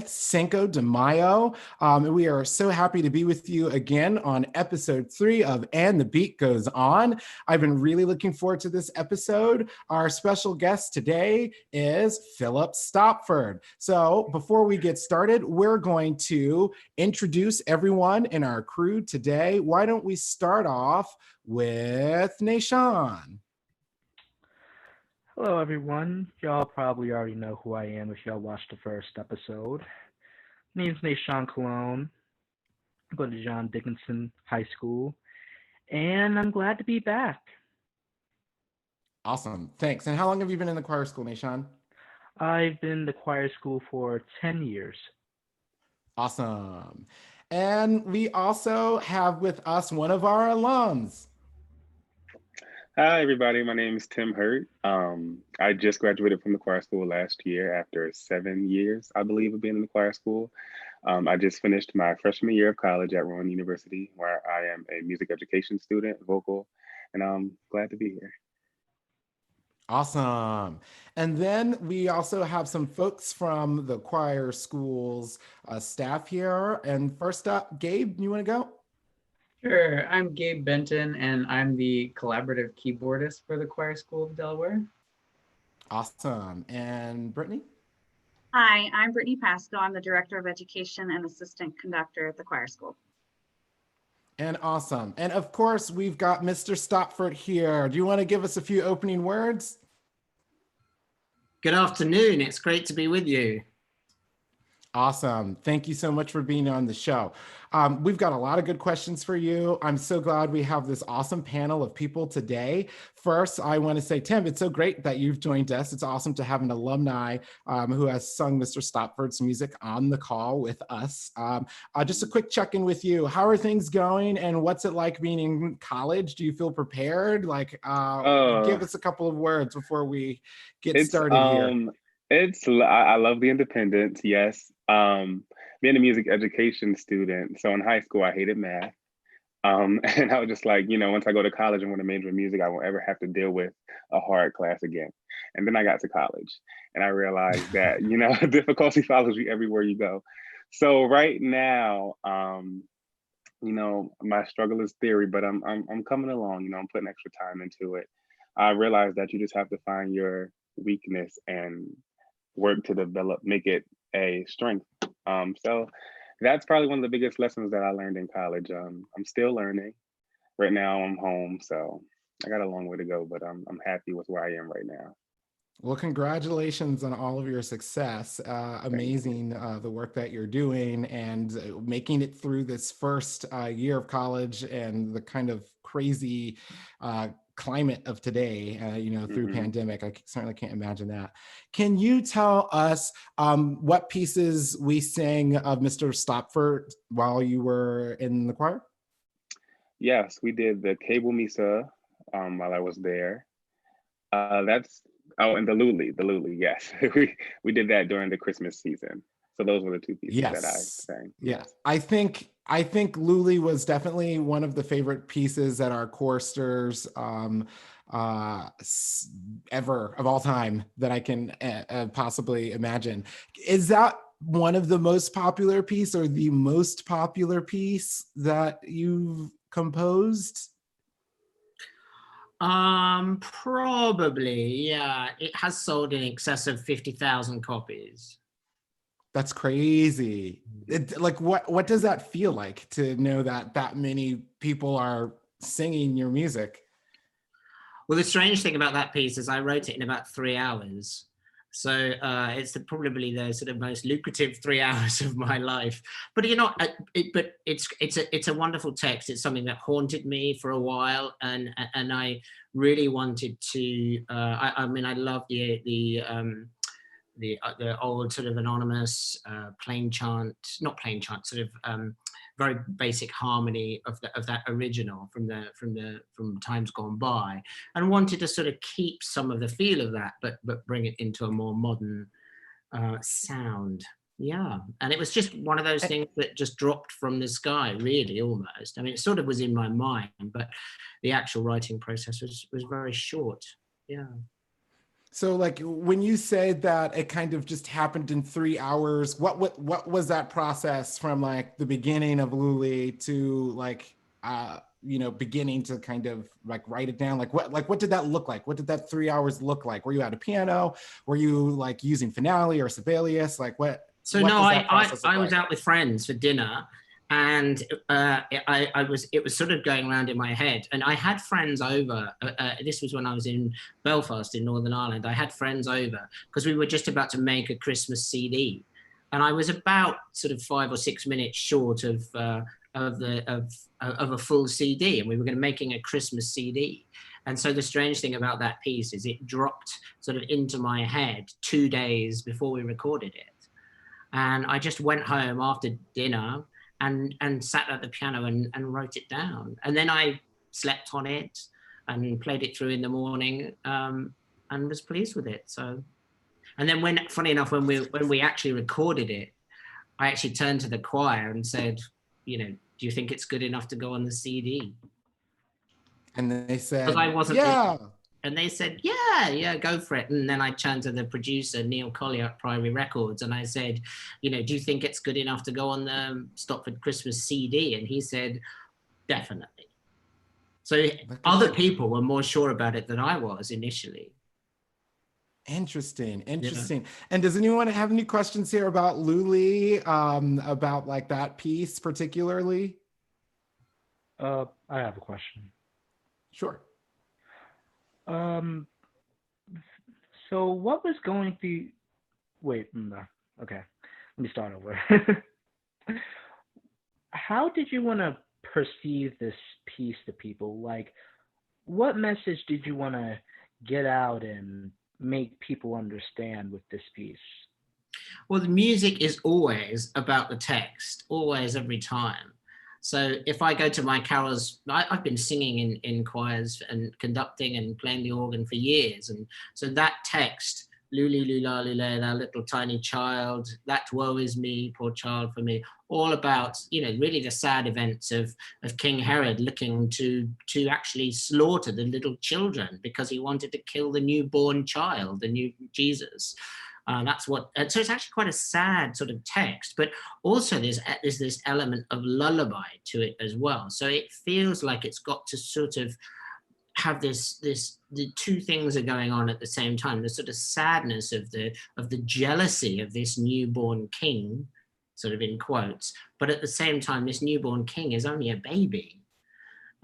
Cinco de Mayo. We are so happy to be with you again on episode 3 of And the Beat Goes On. I've been really looking forward to this episode. Our special guest today is Phillip Stopford. So before we get started, we're going to introduce everyone in our crew today. Why don't we start off with Nation? Hello, everyone. Y'all probably already know who I am if y'all watched the first episode. Name's Nashawn Cologne. I go to John Dickinson High School, and I'm glad to be back. Awesome. Thanks. And how long have you been in the choir school, Nation? I've been in the choir school for 10 years. Awesome. And we also have with us one of our alums. Hi, everybody. My name is Tim Hurt. I just graduated from the choir school last year after 7 years, I believe, of being in the choir school. I just finished my freshman year of college at Rowan University, where I am a music education student, vocal, and I'm glad to be here. Awesome. And then we also have some folks from the choir school's staff here. And first up, Gabe, you want to go? Sure, I'm Gabe Benton, and I'm the collaborative keyboardist for the Choir School of Delaware. Awesome. And Brittany? Hi, I'm Brittany Pasco. I'm the Director of Education and Assistant Conductor at the Choir School. And awesome. And of course, we've got Mr. Stopford here. Do you want to give us a few opening words? Good afternoon. It's great to be with you. Awesome. Thank you so much for being on the show. We've got a lot of good questions for you. I'm so glad we have this awesome panel of people today. First, I want to say, Tim, it's so great that you've joined us. It's awesome to have an alumni who has sung Mr. Stopford's music on the call with us. Just a quick check-in with you. How are things going and what's it like being in college? Do you feel prepared? Give us a couple of words before we get started here. I love the independence, yes. Being a music education student, so in high school, I hated math. And I was just like, once I go to college and want to major in music, I won't ever have to deal with a hard class again. And then I got to college and I realized that, difficulty follows you everywhere you go. So right now, my struggle is theory, but I'm coming along, I'm putting extra time into it. I realized that you just have to find your weakness and work to make it a strength. So that's probably one of the biggest lessons that I learned in college. I'm still learning. Right now I'm home, so I got a long way to go, but I'm happy with where I am right now. Well, congratulations on all of your success. Amazing the work that you're doing and making it through this first year of college and the kind of crazy climate of today, through pandemic. I certainly can't imagine that. Can you tell us what pieces we sang of Mr. Stopford while you were in the choir? Yes, we did the Cable Missa while I was there. And the Luli, yes. we did that during the Christmas season. So those were the two pieces that I sang. Yes. I think Luli was definitely one of the favorite pieces that our choristers ever of all time that I can possibly imagine. Is that one of the most popular piece or the most popular piece that you've composed? Probably, yeah. It has sold in excess of 50,000 copies. That's crazy. What does that feel like to know that many people are singing your music? Well, the strange thing about that piece is I wrote it in about 3 hours. So it's probably the sort of most lucrative 3 hours of my life. But it's a wonderful text. It's something that haunted me for a while, and I really wanted to. I love the old sort of anonymous plain chant, not plain chant, sort of very basic harmony of that original from times gone by, and wanted to sort of keep some of the feel of that, but bring it into a more modern sound. Yeah, and it was just one of those things that just dropped from the sky, really, almost. I mean, it sort of was in my mind, but the actual writing process was very short. Yeah. So like when you say that it kind of just happened in 3 hours, what was that process from like the beginning of Luli to like beginning to kind of like write it down? Like what did that look like? What did that 3 hours look like? Were you at a piano? Were you like using Finale or Sibelius? Like So what no, does that process look I was like? out with friends for dinner, and it was sort of going around in my head. And I had friends over. This was when I was in Belfast in Northern Ireland. I had friends over because we were just about to make a Christmas CD, and I was about sort of 5 or 6 minutes short of a full CD, and we were going to making a Christmas CD. And so the strange thing about that piece is it dropped sort of into my head 2 days before we recorded it. And I just went home after dinner and sat at the piano and wrote it down. And then I slept on it and played it through in the morning, and was pleased with it. So, and then funny enough, when we actually recorded it, I actually turned to the choir and said, do you think it's good enough to go on the CD? And they said, Because I wasn't. yeah. And they said, yeah, go for it. And then I turned to the producer, Neil Collier at Priory Records, and I said, do you think it's good enough to go on the Stopford Christmas CD? And he said, definitely. So other people were more sure about it than I was initially. Interesting. Yeah. And does anyone have any questions here about Luli, about like that piece particularly? I have a question. Sure. So what was going through? Wait, no. Okay. Let me start over. How did you want to perceive this piece to people? Like, what message did you want to get out and make people understand with this piece? Well, the music is always about the text, always, every time. So if I go to my carols, I've been singing in choirs and conducting and playing the organ for years. And so that text, Luli, lula, lule, thou little tiny child, that woe is me, poor child for me, all about, really the sad events of King Herod looking to actually slaughter the little children because he wanted to kill the newborn child, the new Jesus. That's what. So it's actually quite a sad sort of text, but also there's this element of lullaby to it as well. So it feels like it's got to sort of have the two things are going on at the same time. The sort of sadness of the jealousy of this newborn king, sort of in quotes, but at the same time, this newborn king is only a baby,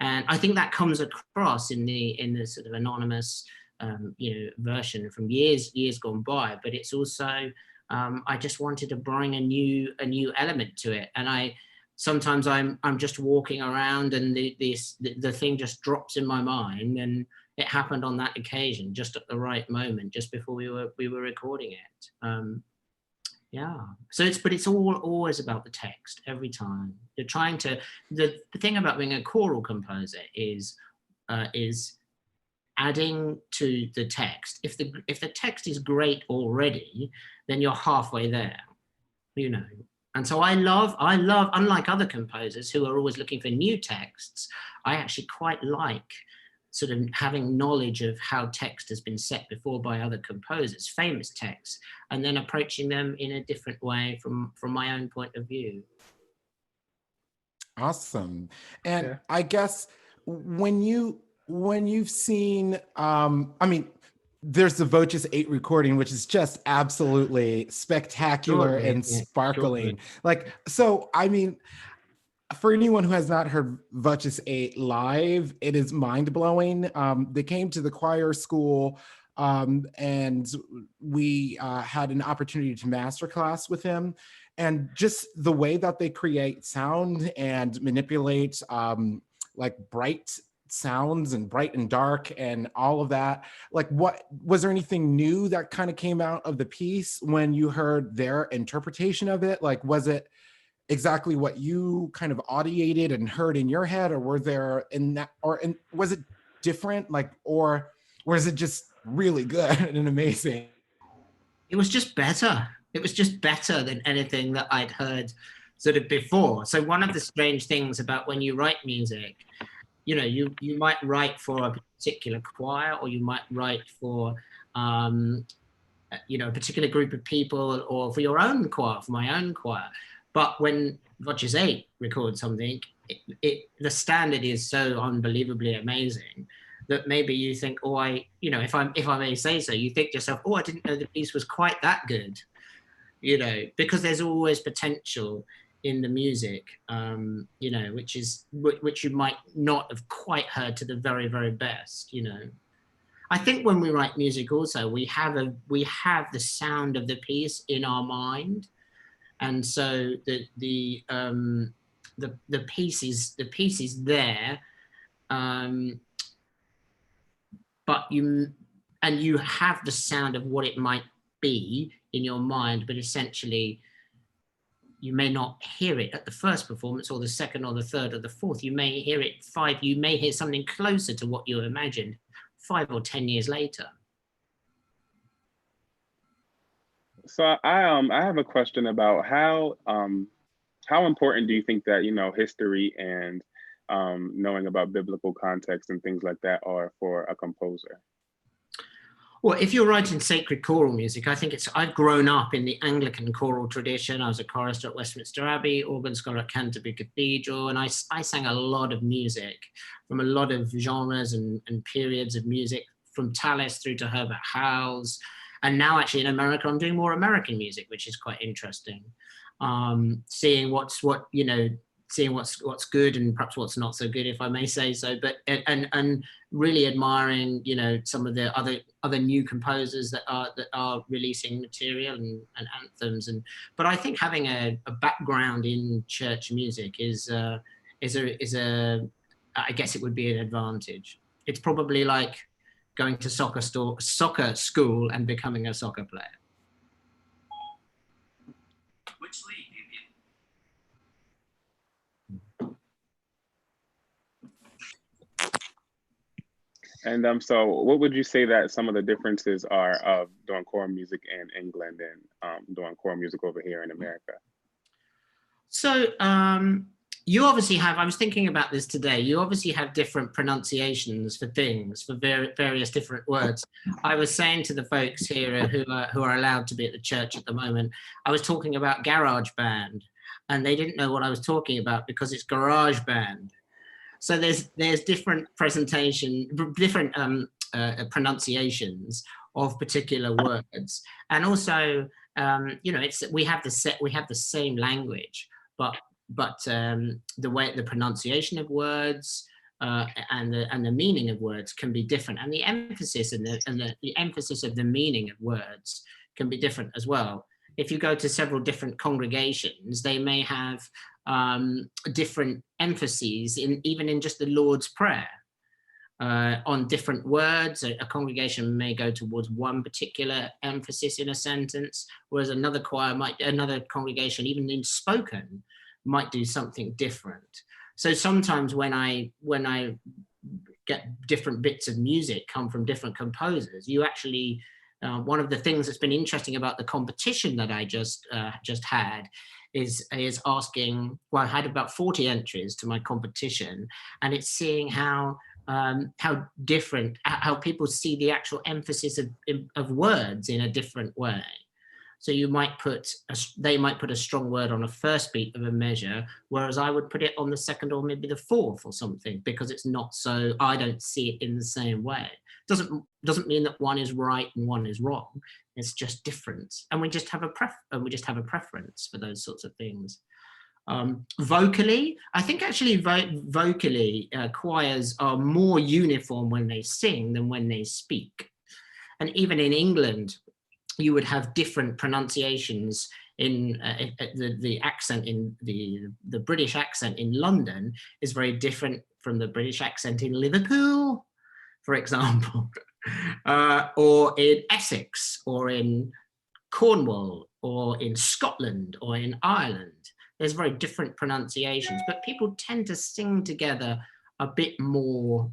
and I think that comes across in the sort of anonymous. Version from years gone by, but it's also I just wanted to bring a new element to it, and sometimes I'm just walking around and the thing just drops in my mind, and it happened on that occasion just at the right moment, just before we were recording it. So it's always about the text every time. You're trying to the thing about being a choral composer is adding to the text. If the text is great already, then you're halfway there, And so I love, unlike other composers who are always looking for new texts, I actually quite like sort of having knowledge of how text has been set before by other composers, famous texts, and then approaching them in a different way from my own point of view. Awesome. And I guess when you've seen, there's the Voces 8 recording, which is just absolutely spectacular and sparkling. For anyone who has not heard Voces 8 live, it is mind-blowing. They came to the choir school, and we had an opportunity to masterclass with him. And just the way that they create sound and manipulate bright sounds and bright and dark and all of that, what was there anything new that kind of came out of the piece when you heard their interpretation of it? Was it exactly what you kind of audiated and heard in your head, or was it different, or was it just really good and amazing? It was just better. It was just better than anything that I'd heard sort of before. So one of the strange things about when you write music, you might write for a particular choir, or you might write for a particular group of people, or for your own choir, for my own choir. But when Voces 8 records something, the standard is so unbelievably amazing that maybe you think, if I may say so, you think to yourself, I didn't know the piece was quite that good, because there's always potential in the music, which you might not have quite heard to the very, very best, I think when we write music also, we have the sound of the piece in our mind. And so the piece is there, but you have the sound of what it might be in your mind, but essentially you may not hear it at the first performance or the second or the third or the fourth. You may hear it you may hear something closer to what you imagined 5 or 10 years later. So I have a question about how important do you think that history and knowing about biblical context and things like that are for a composer? Well, if you're writing sacred choral music, I think I've grown up in the Anglican choral tradition. I was a chorister at Westminster Abbey, organ scholar at Canterbury Cathedral, and I sang a lot of music from a lot of genres and periods of music, from Tallis through to Herbert Howells. And now actually in America, I'm doing more American music, which is quite interesting. Seeing what's good and perhaps what's not so good, if I may say so, but and really admiring, some of the other new composers that are releasing material and anthems. But I think having a background in church music is I guess it would be an advantage. It's probably like going to soccer school and becoming a soccer player. Which league? And so what would you say that some of the differences are of doing choral music in England and doing choral music over here in America? So you obviously have, I was thinking about this today, you obviously have different pronunciations for things, for various different words. I was saying to the folks here who are allowed to be at the church at the moment, I was talking about garage band, and they didn't know what I was talking about because it's garage band. So there's different different pronunciations of particular words, and also we have the same language, but the pronunciation of words and the meaning of words can be different, and the emphasis the emphasis of the meaning of words can be different as well. If you go to several different congregations, they may have different emphases even in just the Lord's Prayer on different words. A congregation may go towards one particular emphasis in a sentence, whereas another congregation, even in spoken, might do something different. So sometimes when I get different bits of music come from different composers, you actually one of the things that's been interesting about the competition that I just had is asking, well, I had about 40 entries to my competition, and it's seeing how different, how people see the actual emphasis of words in a different way. So they might put a strong word on a first beat of a measure, whereas I would put it on the second or maybe the fourth or something, because it's not so, I don't see it in the same way. Doesn't mean that one is right and one is wrong. It's just different, and we just have a preference for those sorts of things. Vocally, I think actually vocally choirs are more uniform when they sing than when they speak, and even in England, you would have different pronunciations in the accent in the British accent in London is very different from the British accent in Liverpool, for example, or in Essex, or in Cornwall, or in Scotland, or in Ireland. There's very different pronunciations, but people tend to sing together a bit more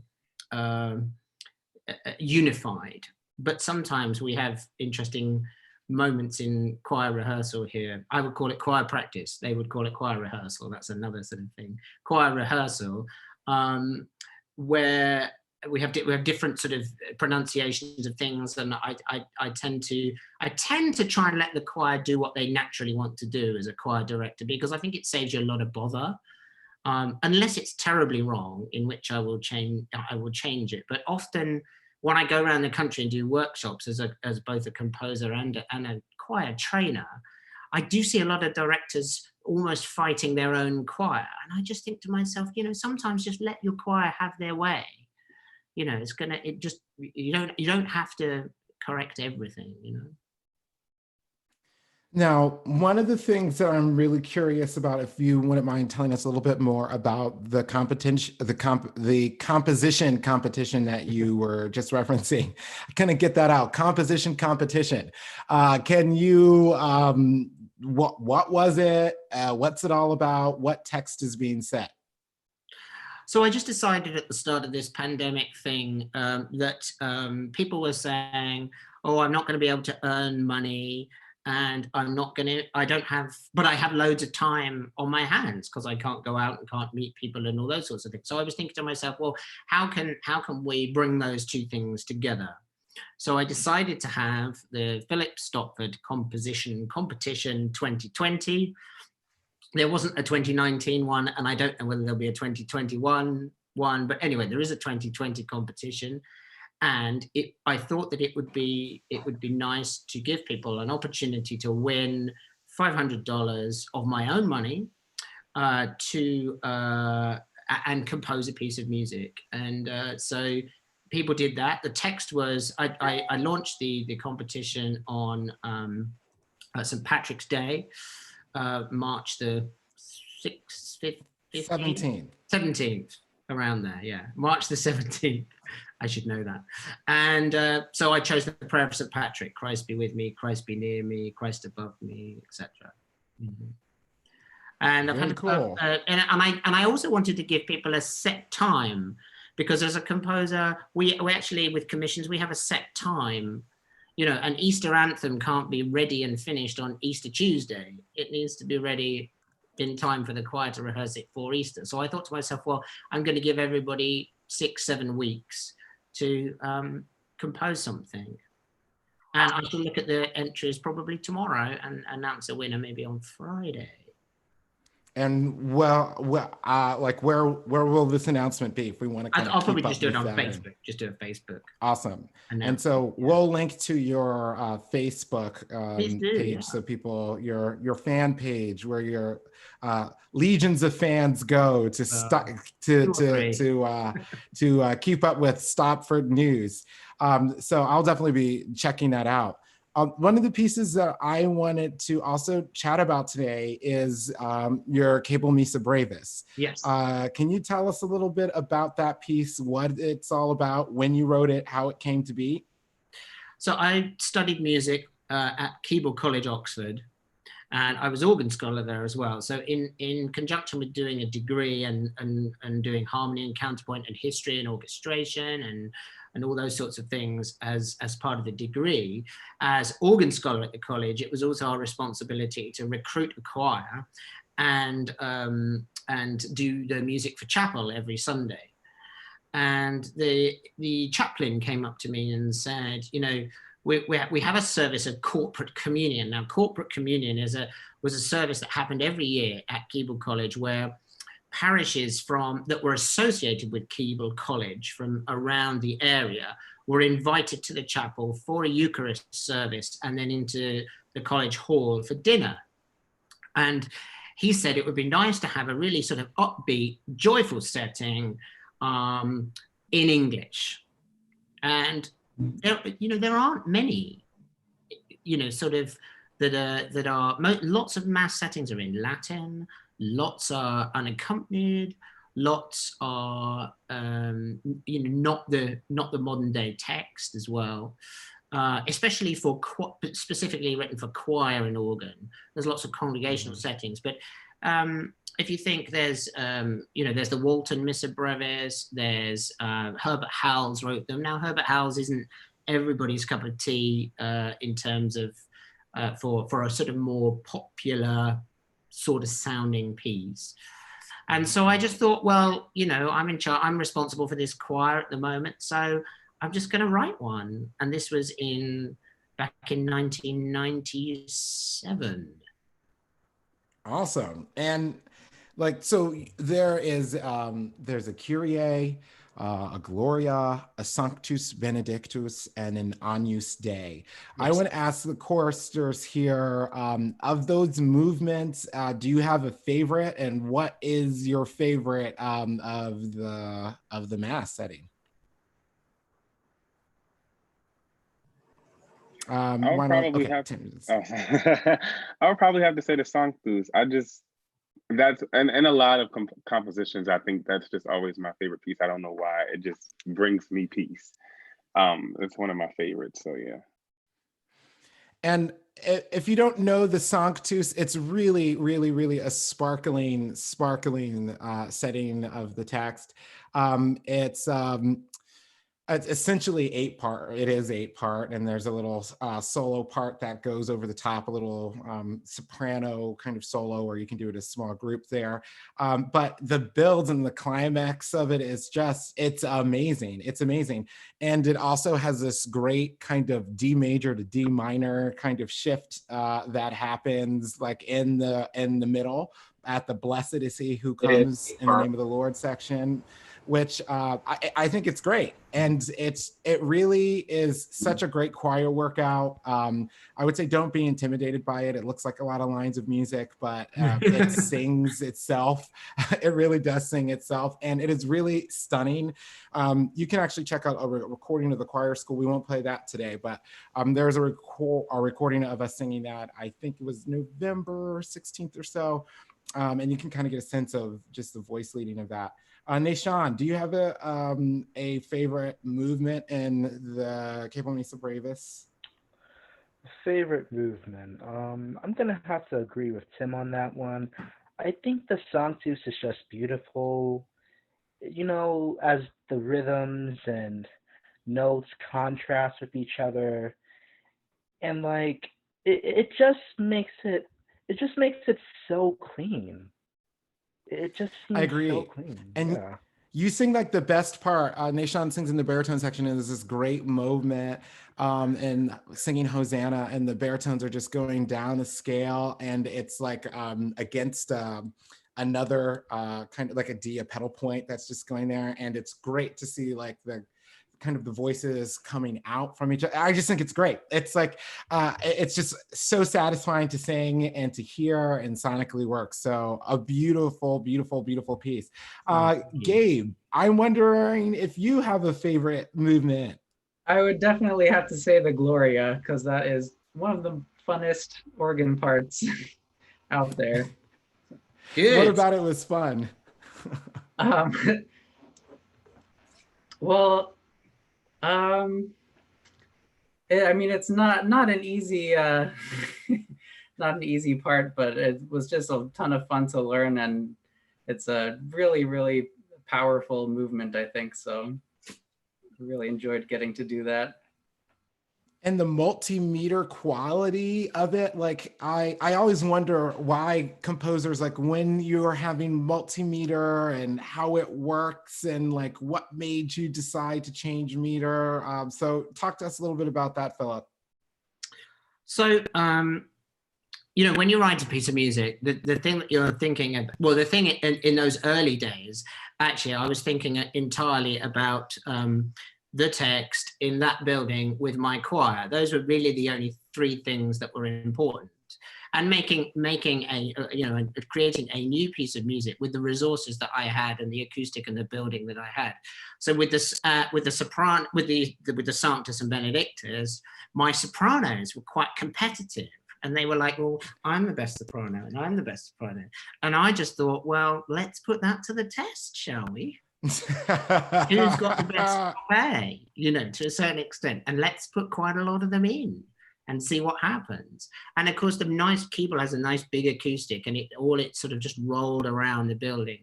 unified. But sometimes we have interesting moments in choir rehearsal here. I would call it choir practice. They would call it choir rehearsal. That's another sort of thing. Choir rehearsal, where we have different sort of pronunciations of things, and I tend to try and let the choir do what they naturally want to do as a choir director, because I think it saves you a lot of bother, unless it's terribly wrong, in which I will change it. But often when I go around the country and do workshops as both a composer and a choir trainer, I do see a lot of directors almost fighting their own choir, and I just think to myself, sometimes just let your choir have their way. You don't have to correct everything. Now, one of the things that I'm really curious about, if you wouldn't mind telling us a little bit more about the competition, the composition competition that you were just referencing. I couldn't get that out. Composition competition. Can you? What was it? What's it all about? What text is being set? So I just decided at the start of this pandemic thing that people were saying, oh, I'm not going to be able to earn money, and I have loads of time on my hands because I can't go out and can't meet people and all those sorts of things. So I was thinking to myself, well, how can we bring those two things together? So I decided to have the Phillip Stopford Composition Competition 2020. There wasn't a 2019 one, and I don't know whether there'll be a 2021 one, but anyway, there is a 2020 competition. And I thought that it would be nice to give people an opportunity to win $500 of my own money and compose a piece of music. And so people did that. The text was, I launched the competition on St. Patrick's Day, March the 6th, 15th? 17th, around there, yeah. March the 17th, I should know that. And so I chose the prayer of St. Patrick, Christ be with me, Christ be near me, Christ above me, etc. Mm-hmm. And I've had cool. And I also wanted to give people a set time, because as a composer, we actually, with commissions, we have a set time. An Easter anthem can't be ready and finished on Easter Tuesday. It needs to be ready in time for the choir to rehearse it for Easter. So I thought to myself, well, I'm going to give everybody 6-7 weeks to compose something. And I shall look at the entries probably tomorrow and announce a winner maybe on Friday. And where will this announcement be if we want to I'll probably just do it on Facebook. Just do a Facebook. Awesome. And so we'll link to your Facebook page, so people, your fan page, where your legions of fans go to keep up with Stopford news. So I'll definitely be checking that out. One of the pieces that I wanted to also chat about today is your cable Missa Brevis. Yes. Can you tell us a little bit about that piece, what it's all about, when you wrote it, how it came to be? So I studied music at Keble College, Oxford, and I was organ scholar there as well. So in conjunction with doing a degree and doing harmony and counterpoint and history and orchestration and all those sorts of things as part of the degree, as organ scholar at the college, it was also our responsibility to recruit a choir and do the music for chapel every Sunday. And the chaplain came up to me and said, we have a service of corporate communion. Now, corporate communion was a service that happened every year at Keble College, where parishes that were associated with Keble College from around the area were invited to the chapel for a Eucharist service and then into the college hall for dinner. And he said it would be nice to have a really sort of upbeat, joyful setting in English. And there aren't many, that are lots of mass settings are in Latin. Lots are unaccompanied. Lots are, not the modern day text as well. Especially specifically written for choir and organ. There's lots of congregational settings, but if you think there's the Walton Missa Brevis, there's Herbert Howells wrote them. Now Herbert Howells isn't everybody's cup of tea in terms of for a sort of more popular sort of sounding piece. And so I just thought, well, you know, I'm in charge, I'm responsible for this choir at the moment, so I'm just going to write one. And this was back in 1997. Awesome. And like, so there's a Kyrie, a Gloria, a Sanctus Benedictus, and an Agnus Dei. I Yes. want to ask the choristers here, of those movements, do you have a favorite, and what is your favorite of the mass setting? I would probably have. I would probably have to say the Sanctus. That's in a lot of compositions. I think that's just always my favorite piece. I don't know why. It just brings me peace. It's one of my favorites. So yeah. And if you don't know the Sanctus, it's really, really, really a sparkling setting of the text. It's essentially 8-part. It is 8-part, and there's a little solo part that goes over the top, a little soprano kind of solo, or you can do it as a small group there. But the build and the climax of it is it's amazing. It's amazing. And it also has this great kind of D major to D minor kind of shift that happens like in the middle at the "Blessed is he who comes in the name of the Lord" section, which I think it's great. And it really is such a great choir workout. I would say don't be intimidated by it. It looks like a lot of lines of music, but it sings itself. It really does sing itself. And it is really stunning. You can actually check out a recording of the choir school. We won't play that today, but there's a recording of us singing that. I think it was November 16th or so. And you can kind of get a sense of just the voice leading of that. Nishan, do you have a favorite movement in the Capel Missa Brevis? Favorite movement? I'm gonna have to agree with Tim on that one. I think the Sanctus is just beautiful. You know, as the rhythms and notes contrast with each other, and like it just makes it so clean. It just seems I agree. so clean. And yeah. You sing like the best part. Nishan sings in the baritone section, and there's this great movement and singing Hosanna, and the baritones are just going down the scale, and it's like against another kind of like a D, a pedal point that's just going there, and it's great to see like the kind of the voices coming out from each other. I just think it's great. It's like, it's just so satisfying to sing and to hear, and sonically work. So a beautiful, beautiful, beautiful piece. Gabe, I'm wondering if you have a favorite movement. I would definitely have to say the Gloria, because that is one of the funnest organ parts out there. Good. What about it was fun? Well, I mean, it's not an easy not an easy part, but it was just a ton of fun to learn, and it's a really, really powerful movement, I think. So I really enjoyed getting to do that. And the multimeter quality of it, like I always wonder why composers, like when you're having multimeter and how it works, and like what made you decide to change meter. So talk to us a little bit about that, Philip. So, you know, when you write a piece of music, the thing that you're thinking of, well, the thing in those early days, actually, I was thinking entirely about the text in that building with my choir. Those were really the only three things that were important. And creating a new piece of music with the resources that I had and the acoustic and the building that I had. So with the soprano, with the Sanctus and Benedictus, my sopranos were quite competitive. And they were like, well, I'm the best soprano and I'm the best soprano. And I just thought, well, let's put that to the test, shall we? Who's got the best play, you know, to a certain extent, and let's put quite a lot of them in, and see what happens. And of course, the nice keyboard has a nice big acoustic, and it sort of just rolled around the building.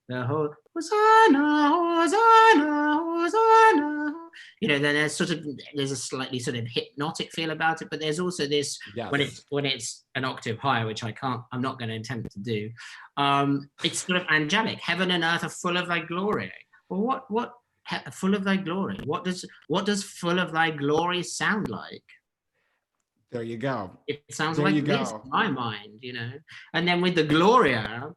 The whole Hosanna, Hosanna, Hosanna. You know, then there's a slightly sort of hypnotic feel about it, but there's also this, yes, when it's an octave higher, which I'm not going to attempt to do. It's sort of angelic. Heaven and earth are full of thy glory. Well, what full of thy glory? What does full of thy glory sound like? There you go. It sounds like this in my mind, you know. And then with the Gloria,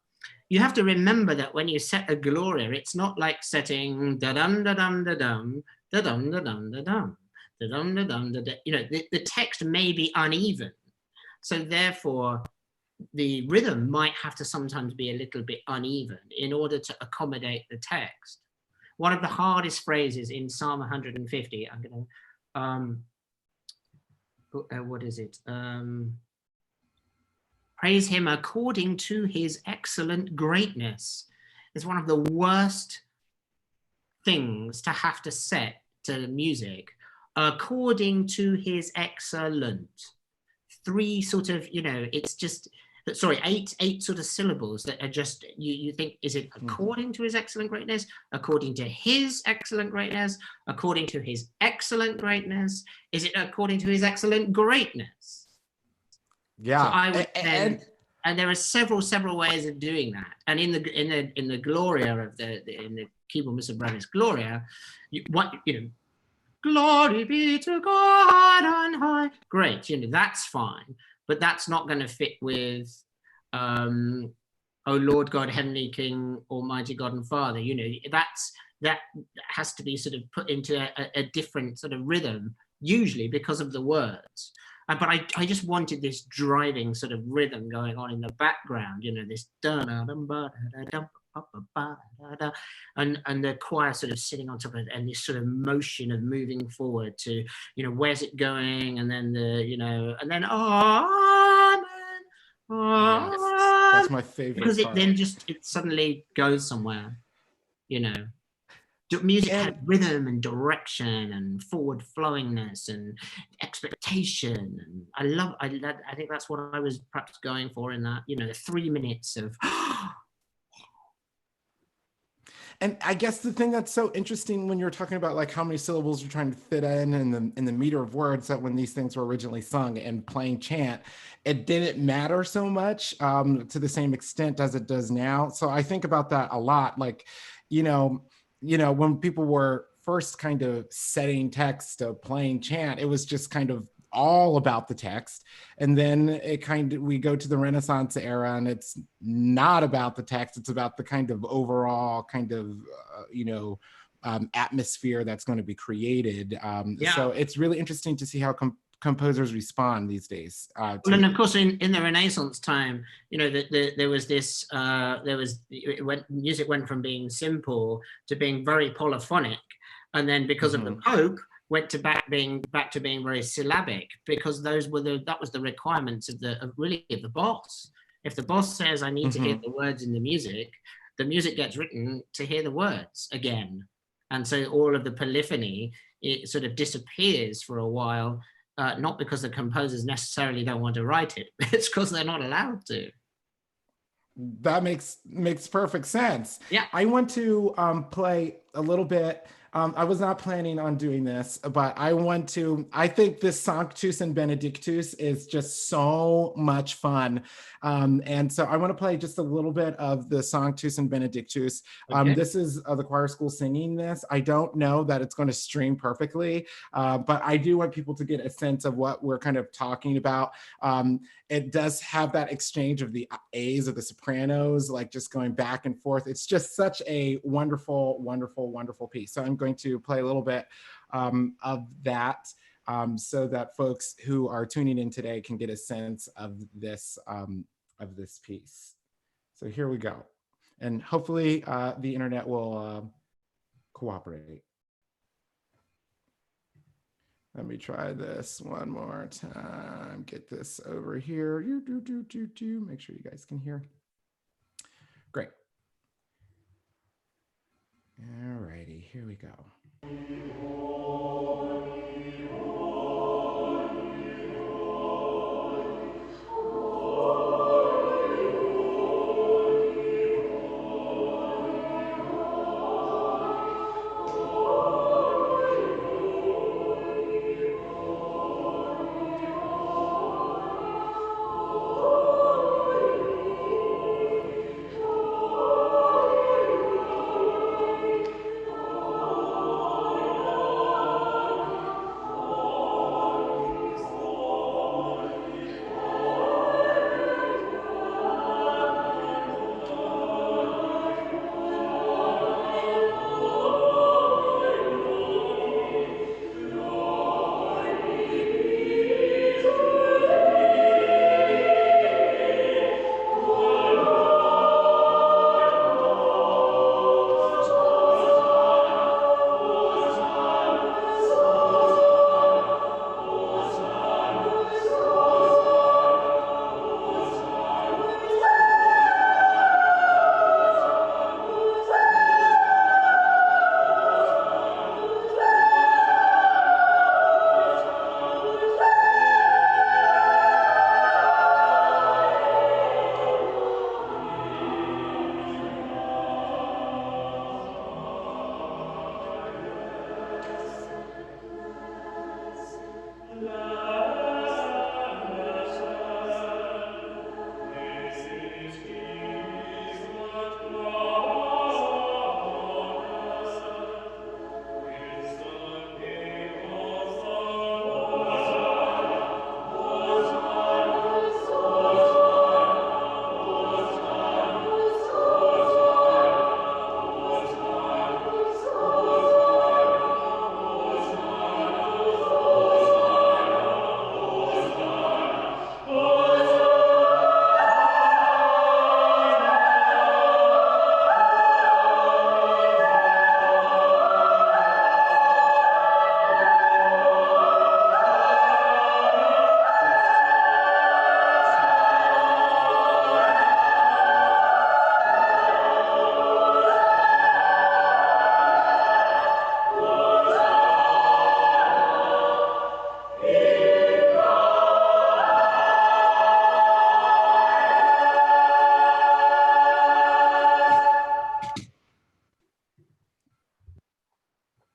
you have to remember that when you set a Gloria, it's not like setting da-dum, da-dum, da-dum, da-dum, da-dum, da-dum, da-dum, da-dum, da-dum. You know, the text may be uneven. So therefore, the rhythm might have to sometimes be a little bit uneven in order to accommodate the text. One of the hardest phrases in Psalm 150, I'm going to, what is it? Praise him according to his excellent greatness. It's one of the worst things to have to set to music. According to his excellent. 3 sort of, you know, it's just, sorry, eight sort of syllables that are just, you think, is it according to his excellent greatness? According to his excellent greatness? According to his excellent greatness? Is it according to his excellent greatness? Yeah. So I would and there are several ways of doing that. And in the Gloria of in the keyboard Missa Brevis Gloria, you know, glory be to God on high. Great, you know, that's fine, but that's not going to fit with oh Lord God, Heavenly King, Almighty God and Father. You know, that has to be sort of put into a different sort of rhythm, usually because of the words. But I just wanted this driving sort of rhythm going on in the background, you know, this and the choir sort of sitting on top of it, and this sort of motion of moving forward to, you know, where's it going, and then amen, amen. Yes, that's my favorite because part. It suddenly goes somewhere, you know. Music has rhythm and direction and forward flowingness and expectation, and I think that's what I was perhaps going for in that, you know, the 3 minutes of And I guess the thing that's so interesting when you're talking about like how many syllables you're trying to fit in the meter of words, that when these things were originally sung and playing chant, it didn't matter so much to the same extent as it does now. So I think about that a lot. Like, you know, when people were first kind of setting text to playing chant, it was just kind of all about the text. And then we go to the Renaissance era, and it's not about the text. It's about the kind of overall kind of, atmosphere that's going to be created. So it's really interesting to see how composers respond these days. And of course, in the Renaissance time, you know, there was this, music went from being simple to being very polyphonic, and then because of the Pope, went to back to being very syllabic, because that was the requirements of the boss. If the boss says, I need to hear the words in the music gets written to hear the words again. And so all of the polyphony, it sort of disappears for a while, not because the composers necessarily don't want to write it, it's because they're not allowed to. That makes perfect sense. Yeah. I want to play a little bit. I was not planning on doing this, but I think this Sanctus and Benedictus is just so much fun. And so I want to play just a little bit of the Sanctus and Benedictus. Okay. This is the choir school singing this. I don't know that it's going to stream perfectly, but I do want people to get a sense of what we're kind of talking about. It does have that exchange of the A's of the sopranos, like just going back and forth. It's just such a wonderful, wonderful, wonderful piece. So I'm going to play a little bit of that so that folks who are tuning in today can get a sense of this piece. So here we go. And hopefully the internet will cooperate. Let me try this one more time. Get this over here. Make sure you guys can hear. Great. All righty, here we go.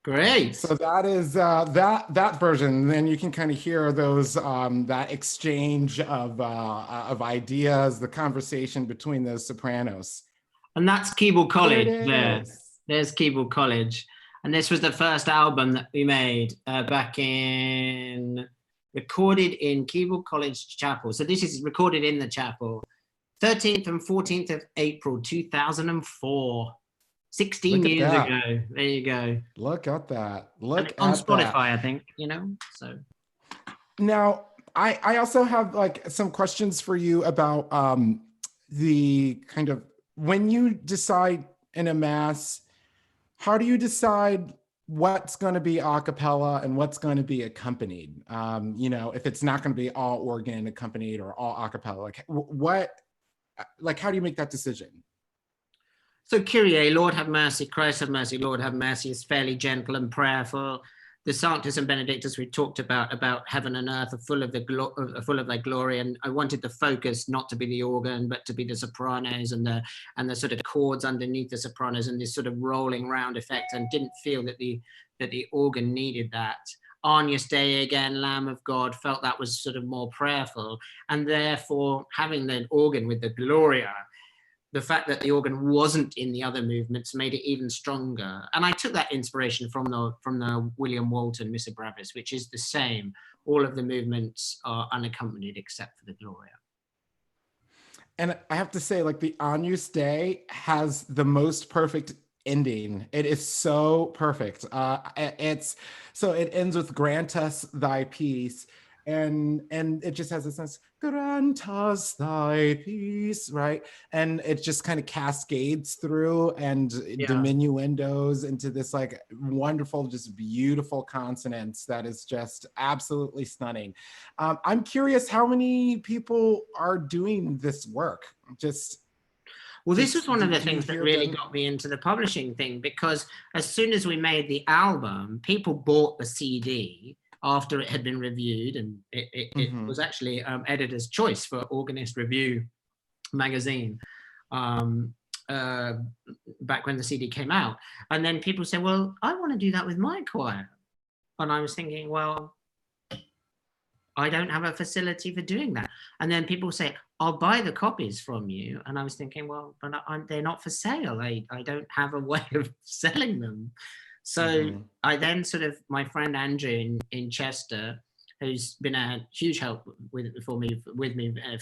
Great. So that is that version. Then you can kind of hear those that exchange of ideas, the conversation between those sopranos. And that's Keble College There it there. is. There's Keble College. And this was the first album that we made recorded in Keble College Chapel. So this is recorded in the chapel, 13th and 14th of April, 2004. 16 years ago. There you go. Look at that. Look on at Spotify, that. I think, so. Now, I also have like some questions for you about the kind of, when you decide in a mass, how do you decide what's going to be a cappella and what's going to be accompanied? If it's not going to be all organ accompanied or all a cappella, how do you make that decision? So Kyrie, Lord have mercy, Christ have mercy, Lord have mercy is fairly gentle and prayerful. The Sanctus and Benedictus we talked about heaven and earth are full of their glory, and I wanted the focus not to be the organ, but to be the sopranos and the sort of chords underneath the sopranos and this sort of rolling round effect, and didn't feel that the organ needed that. Agnus Dei again, Lamb of God, felt that was sort of more prayerful, and therefore having the organ with the Gloria, the fact that the organ wasn't in the other movements made it even stronger. And I took that inspiration from the William Walton Missa Brevis, which is the same. All of the movements are unaccompanied except for the Gloria. And I have to say, like, the Agnus Dei has the most perfect ending. It is so perfect. It ends with "Grant us thy peace," and it just has a sense, "Grant us thy peace," right? And it just kind of cascades through and diminuendos into this like wonderful, just beautiful consonance that is just absolutely stunning. I'm curious how many people are doing this work. Well, this was one of the things that really got me into the publishing thing, because as soon as we made the album, people bought the CD after it had been reviewed, and it was actually editor's choice for Organist Review magazine back when the CD came out. And then people said, well, I want to do that with my choir. And I was thinking, well, I don't have a facility for doing that. And then people say, I'll buy the copies from you. And I was thinking, well, but they're not for sale. I don't have a way of selling them. So I then my friend Andrew in Chester, who's been a huge help with me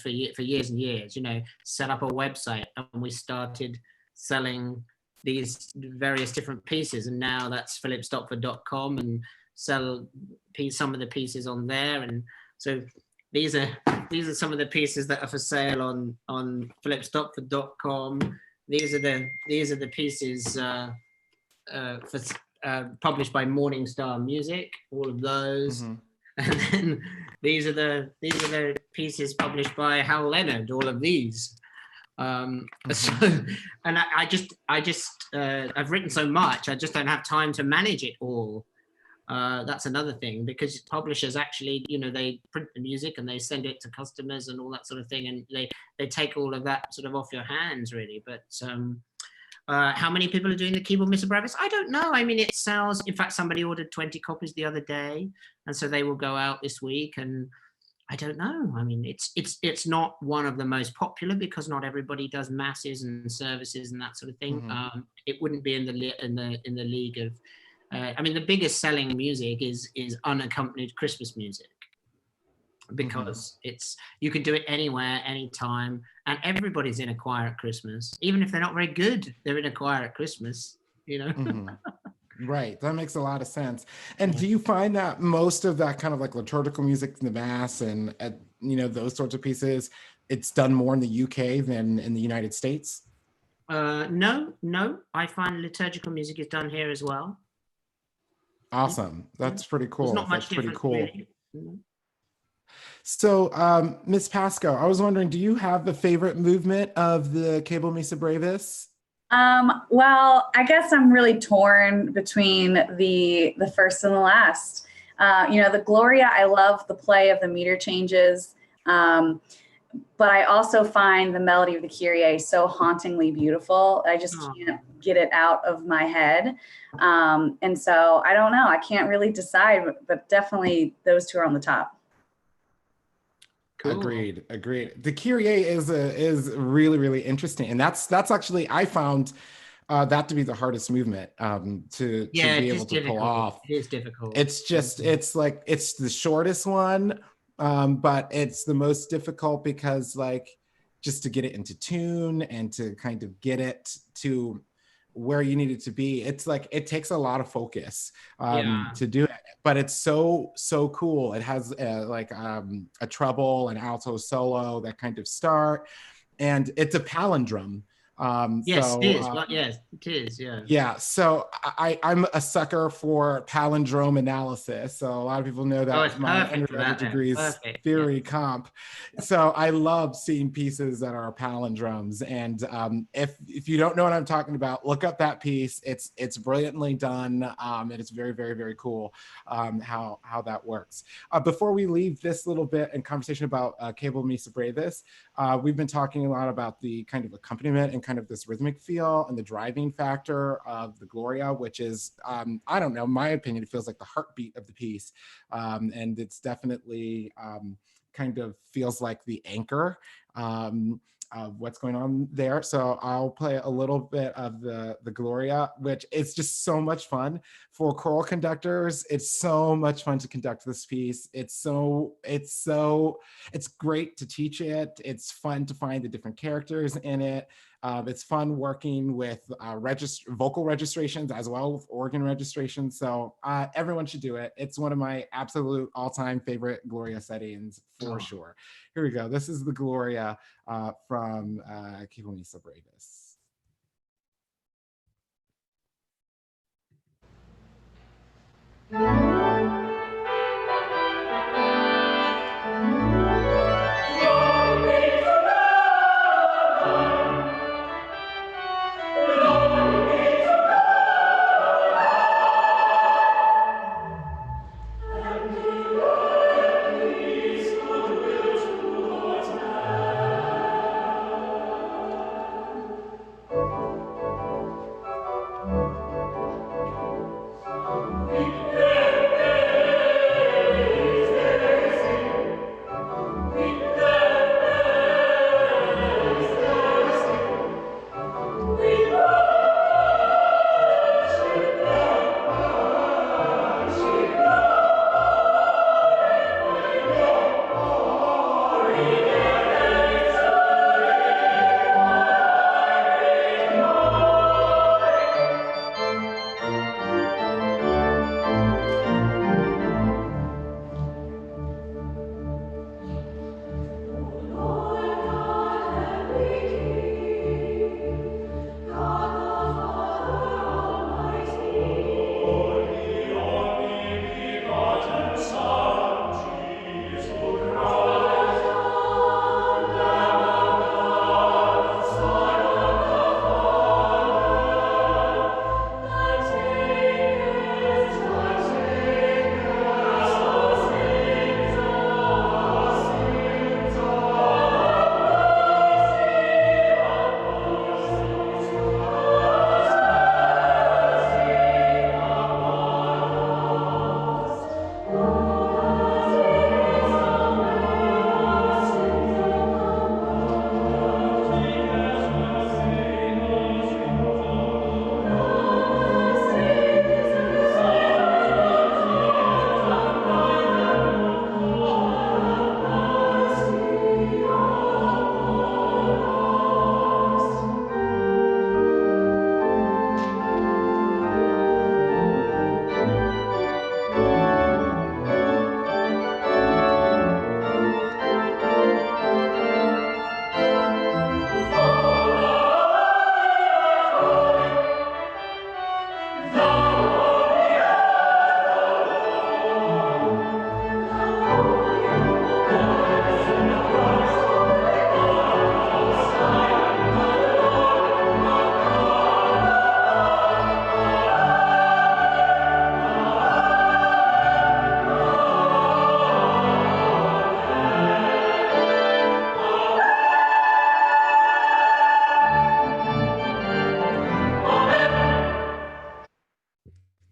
for years and years, set up a website, and we started selling these various different pieces. And now that's phillipstopford.com, and sell some of the pieces on there. And so these are some of the pieces that are for sale on phillipstopford.com. These are the pieces published by Morning Star Music, all of those. And then these are the pieces published by Hal Leonard, all of these. So, and I've written so much, I just don't have time to manage it all. That's another thing, because publishers actually, they print the music and they send it to customers and all that sort of thing, and they take all of that sort of off your hands, really. But how many people are doing the Keble Missa Brevis? I don't know. I mean, it sells. In fact, somebody ordered 20 copies the other day, and so they will go out this week. And I don't know. I mean, it's not one of the most popular, because not everybody does masses and services and that sort of thing. It wouldn't be in the league of. I mean, the biggest selling music is unaccompanied Christmas music, because you can do it anywhere, anytime, and everybody's in a choir at Christmas. Even if they're not very good, they're in a choir at Christmas, Right, that makes a lot of sense. And do you find that most of that kind of like liturgical music in the Mass and those sorts of pieces, it's done more in the UK than in the United States? No, I find liturgical music is done here as well. Awesome. That's pretty cool. It's not much That's pretty different, cool. really. So, Ms. Pascoe, I was wondering, do you have a favorite movement of the Keble Missa Brevis? Well, I guess I'm really torn between the first and the last. The Gloria, I love the play of the meter changes. but I also find the melody of the Kyrie so hauntingly beautiful. I just can't get it out of my head. And so I don't know, I can't really decide, but definitely those two are on the top. Cool. Agreed. The Kyrie is really, really interesting. And that's actually, I found that to be the hardest movement to be able to pull off. It is difficult. It's just, it's like, it's the shortest one, but it's the most difficult because like, just to get it into tune and to kind of get it to where you need it to be. It's like, it takes a lot of focus to do it, but it's so cool. It has like a treble and alto solo that kind of start, and it's a palindrome. Yes, so, it is. Yes, it is. Yeah. Yeah. So I'm a sucker for palindrome analysis. So a lot of people know that my undergraduate degree is theory comp. So I love seeing pieces that are palindromes. And if you don't know what I'm talking about, look up that piece. It's brilliantly done. And it's very, very, very cool how that works. Before we leave this little bit in conversation about cable Missa Brevis, we've been talking a lot about the kind of accompaniment and kind of this rhythmic feel and the driving factor of the Gloria, which is, I don't know, in my opinion, it feels like the heartbeat of the piece. And it's definitely kind of feels like the anchor of what's going on there. So I'll play a little bit of the Gloria, which is just so much fun for choral conductors. It's so much fun to conduct this piece. It's great to teach it. It's fun to find the different characters in it. It's fun working with vocal registrations as well with organ registrations. So everyone should do it. It's one of my absolute all-time favorite Gloria settings for sure. Here we go. This is the Gloria from Missa Brevis. Yeah.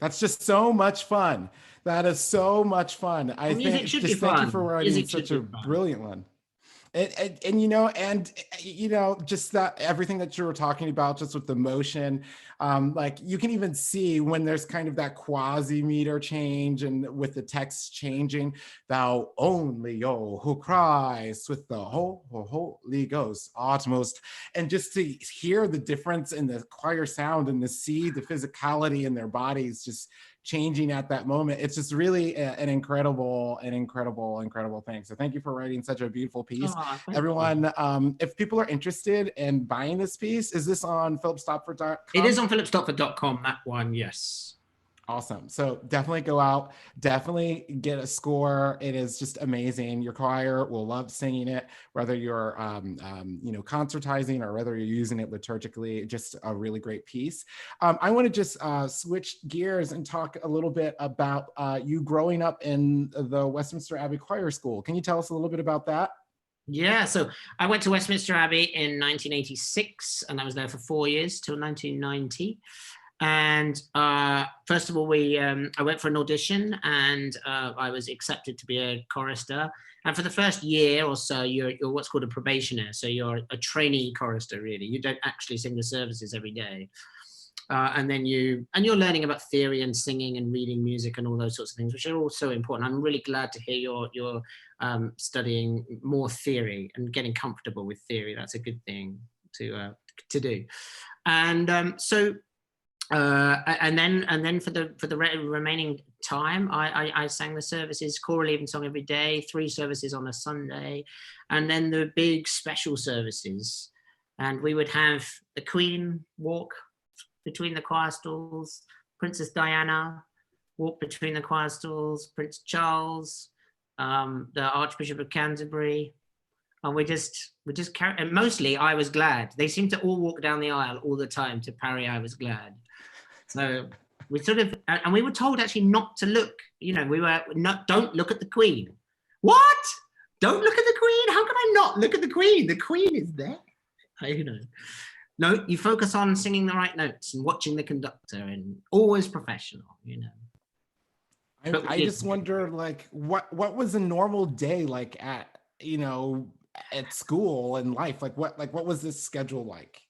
That's just so much fun. That is so much fun. I music think should be just thank you fun. for writing Music such should a be fun. brilliant one. Just that everything that you were talking about, just with the motion, like you can even see when there's kind of that quasi meter change and with the text changing, thou only who cries with the Holy Ghost utmost, and just to hear the difference in the choir sound and to see the physicality in their bodies just changing at that moment. It's just really an incredible thing. So thank you for writing such a beautiful piece. Oh, Everyone, if people are interested in buying this piece, is this on phillipstopford.com? It is on phillipstopford.com, that one, yes. Awesome. So definitely go out, definitely get a score. It is just amazing. Your choir will love singing it, whether you're, concertizing or whether you're using it liturgically. Just a really great piece. I want to just switch gears and talk a little bit about you growing up in the Westminster Abbey Choir School. Can you tell us a little bit about that? Yeah, so I went to Westminster Abbey in 1986, and I was there for 4 years till 1990. And first of all, I went for an audition, and I was accepted to be a chorister. And for the first year or so, you're what's called a probationer. So you're a trainee chorister, really. You don't actually sing the services every day. And then you're learning about theory and singing and reading music and all those sorts of things, which are all so important. I'm really glad to hear you're studying more theory and getting comfortable with theory. That's a good thing to do. And and then for the remaining time, I sang the services, choral evensong every day, 3 services on a Sunday, and then the big special services. And we would have the Queen walk between the choir stalls, Princess Diana walk between the choir stalls, Prince Charles, the Archbishop of Canterbury. And we just carry, and mostly I Was Glad. They seemed to all walk down the aisle all the time to parry I Was Glad. So we sort of, and we were told actually not to look, don't look at the Queen. What? Don't look at the Queen? How can I not look at the Queen? The Queen is there. No, you focus on singing the right notes and watching the conductor, and always professional, I just wonder, like, what was a normal day like at school and life? What was this schedule like?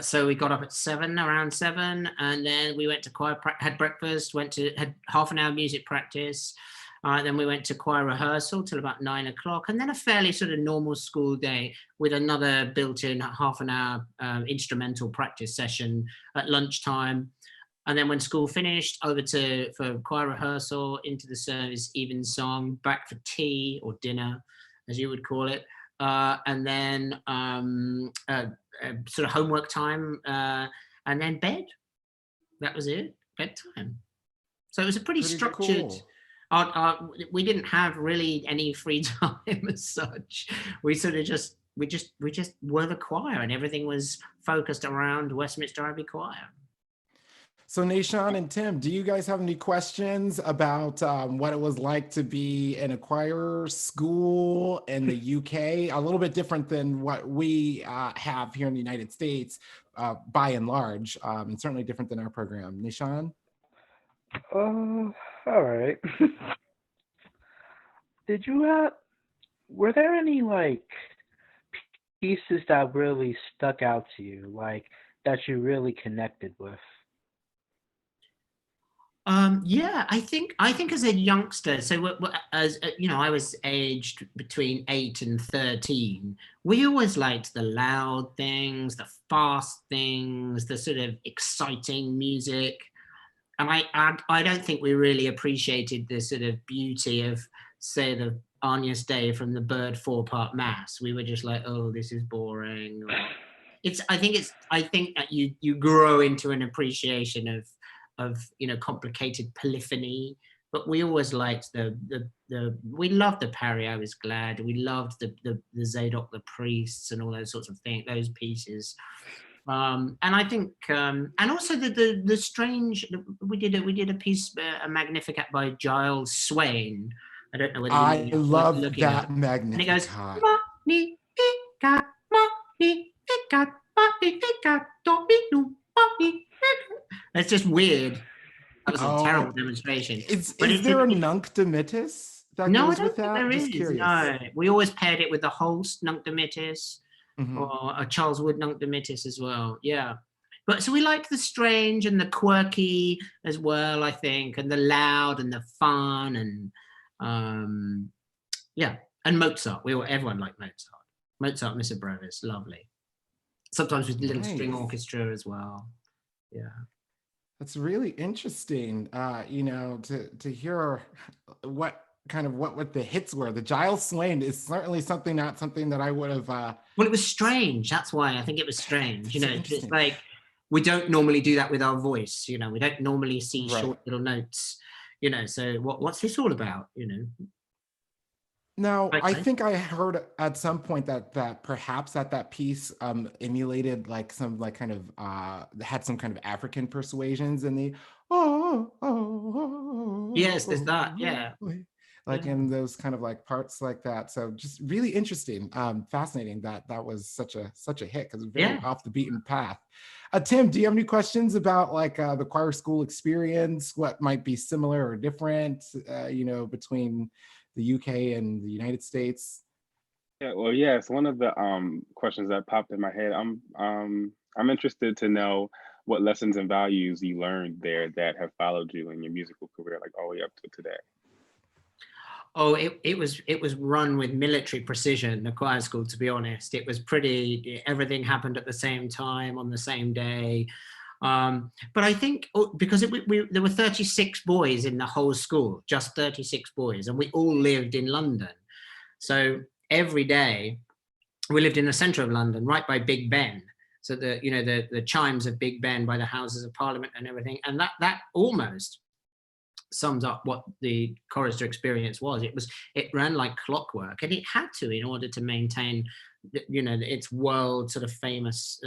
So we got up at around 7, and then we went to choir, had breakfast, had half an hour music practice. Then we went to choir rehearsal till about 9 o'clock, and then a fairly sort of normal school day with another built-in half an hour instrumental practice session at lunchtime. And then when school finished, over for choir rehearsal, into the service, evensong, back for tea or dinner, as you would call it. And then sort of homework time, and then bed. That was it, bedtime. So it was a pretty structured. Cool. We didn't have really any free time as such. We sort of just were the choir, and everything was focused around Westminster Abbey Choir. So Nishan and Tim, do you guys have any questions about what it was like to be in a choir school in the UK? A little bit different than what we have here in the United States, by and large, and certainly different than our program. Nishan? All right. Were there any pieces that really stuck out to you, that you really connected with? Yeah, I think as a youngster, so as I was aged between 8 and 13. We always liked the loud things, the fast things, the sort of exciting music, and I don't think we really appreciated the sort of beauty of, say, the Agnus Dei from the Bird 4-part Mass. We were just like, oh, this is boring. I think that you grow into an appreciation of complicated polyphony, but we always liked we loved the Parry I Was Glad. We loved the Zadok the Priests and all those sorts of things, those pieces. And I think, and also the strange, we did a piece, a Magnificat by Giles Swain. I don't know whether I love that Magnificat. And it goes, Magnificat, Magnificat, Magnificat, Domino, Magnificat. It's just weird. That was a terrible demonstration. Is there a nunc dimittis that no, I goes don't with think that? there Just is. curious. No, we always paired it with the Holst nunc dimittis Mhm. or a Charles Wood nunc dimittis as well. Yeah. But so we like the strange and the quirky as well, I think, and the loud and the fun and yeah, and Mozart. Everyone liked Mozart. Mozart, Missa Brevis, lovely. Sometimes with little string Nice. orchestra as well. Yeah. That's really interesting, you know, to hear what the hits were. The Giles Swain is certainly not something that I would have. Well, it was strange. That's why I think it was strange. You know, it's interesting. like we don't normally do that with our voice. You know, we don't normally see Right. short little notes. You know, so what's this all about? You know. Now, I Okay. think I heard at some point that perhaps that piece emulated like some like kind of had some kind of African persuasions in the Yes, there's that. Yeah. like Yeah. in those kind of like parts like that. So just really interesting, fascinating that was such a hit because it's very Yeah. off the beaten path. Tim, do you have any questions about like the choir school experience? What might be similar or different, you know, between the UK and the United States? Yeah, well, yes. One of the questions that popped in my head, I'm interested to know what lessons and values you learned there that have followed you in your musical career, like all the way up to today. Oh, it was run with military precision, the choir school, to be honest. It was everything happened at the same time on the same day. But I think because there were 36 boys in the whole school, just 36 boys, and we all lived in London. So every day we lived in the centre of London, right by Big Ben. So the chimes of Big Ben by the Houses of Parliament and everything. And that almost sums up what the chorister experience was. It ran like clockwork, and it had to in order to maintain its world sort of famous